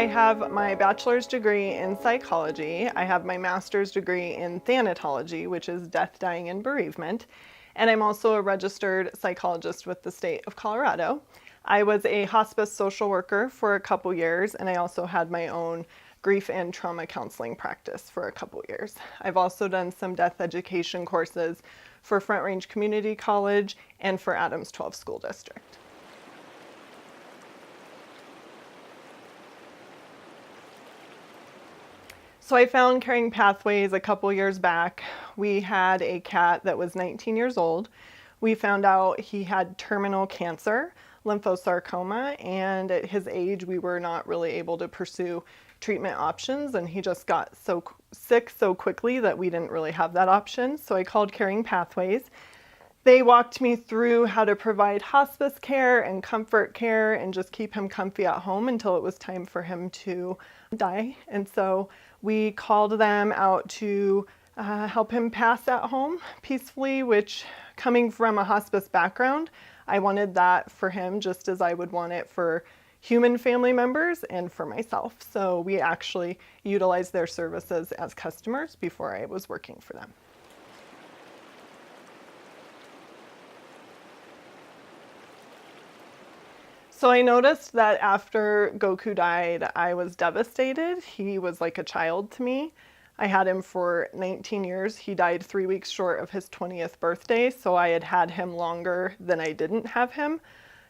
have my bachelor's degree in psychology. I have my master's degree in thanatology, which is death, dying, and bereavement. And I'm also a registered psychologist with the state of Colorado. I was a hospice social worker for a couple years, and I also had my own grief and trauma counseling practice for a couple years. I've also done some death education courses for Front Range Community College and for Adams 12 School District. So I found Caring Pathways a couple years back. We had a cat that was 19 years old. We found out he had terminal cancer, lymphosarcoma, and at his age we were not really able to pursue treatment options, and he just got so sick so quickly that we didn't really have that option. So I called Caring Pathways. They walked me through how to provide hospice care and comfort care and just keep him comfy at home until it was time for him to die. And so we called them out to help him pass at home peacefully, which, coming from a hospice background, I wanted that for him just as I would want it for human family members and for myself. So we actually utilized their services as customers before I was working for them. So I noticed that after Goku died, I was devastated. He was like a child to me. I had him for 19 years. He died 3 weeks short of his 20th birthday, so I had had him longer than I didn't have him.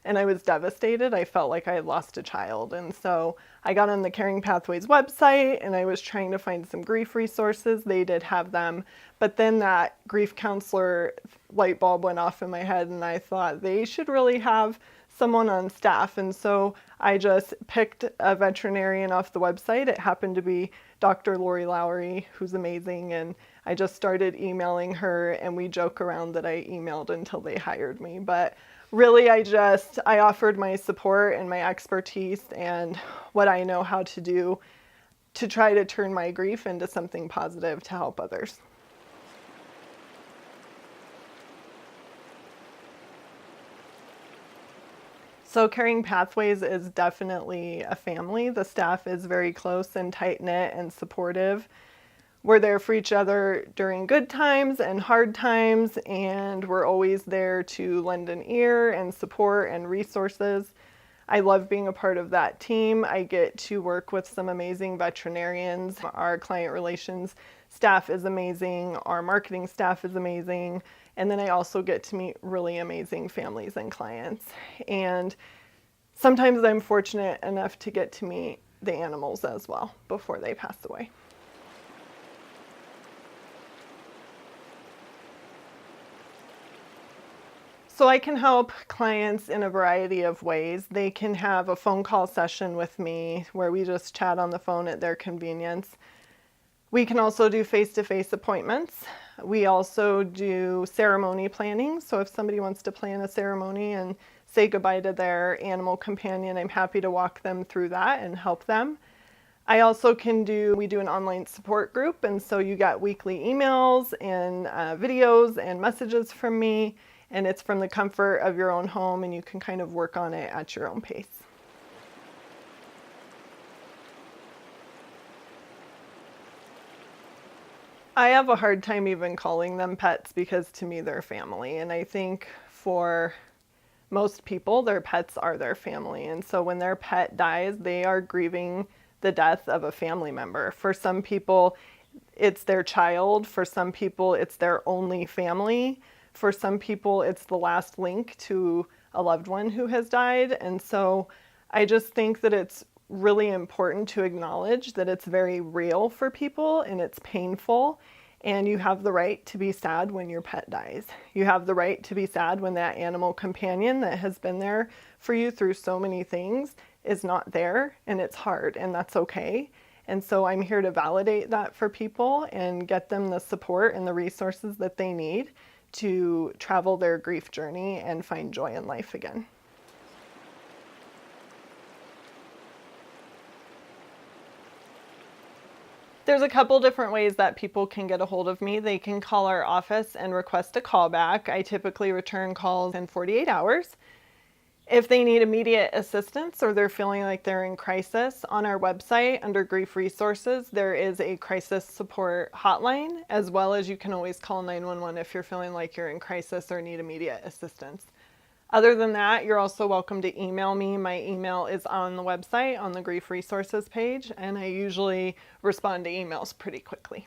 And I was devastated. I felt like I had lost a child. And so I got on the Caring Pathways website and I was trying to find some grief resources. They did have them. But then that grief counselor light bulb went off in my head and I thought they should really have someone on staff. And so I just picked a veterinarian off the website. It happened to be Dr. Lori Lowry, who's amazing. And I just started emailing her, and we joke around that I emailed until they hired me. But really, I offered my support and my expertise and what I know how to do to try to turn my grief into something positive to help others. So Caring Pathways is definitely a family. The staff is very close and tight-knit and supportive. We're there for each other during good times and hard times, and we're always there to lend an ear and support and resources. I love being a part of that team. I get to work with some amazing veterinarians. Our client relations staff is amazing. Our marketing staff is amazing. And then I also get to meet really amazing families and clients. And sometimes I'm fortunate enough to get to meet the animals as well before they pass away. So I can help clients in a variety of ways. They can have a phone call session with me where we just chat on the phone at their convenience. We can also do face-to-face appointments. We also do ceremony planning. So if somebody wants to plan a ceremony and say goodbye to their animal companion, I'm happy to walk them through that and help them. I also we do an online support group, and so you get weekly emails and videos and messages from me, and it's from the comfort of your own home, and you can kind of work on it at your own pace. I have a hard time even calling them pets because to me they're family, and I think for most people their pets are their family, and so when their pet dies they are grieving the death of a family member. For some people it's their child, for some people it's their only family, for some people it's the last link to a loved one who has died. And so I just think that it's really important to acknowledge that it's very real for people and it's painful, and you have the right to be sad when your pet dies. You have the right to be sad when that animal companion that has been there for you through so many things is not there, and it's hard, and that's okay. And so I'm here to validate that for people and get them the support and the resources that they need to travel their grief journey and find joy in life again. There's a couple different ways that people can get a hold of me. They can call our office and request a callback. I typically return calls in 48 hours. If they need immediate assistance or they're feeling like they're in crisis, on our website under grief resources, there is a crisis support hotline, as well as you can always call 911 if you're feeling like you're in crisis or need immediate assistance. Other than that, you're also welcome to email me. My email is on the website on the grief resources page, and I usually respond to emails pretty quickly.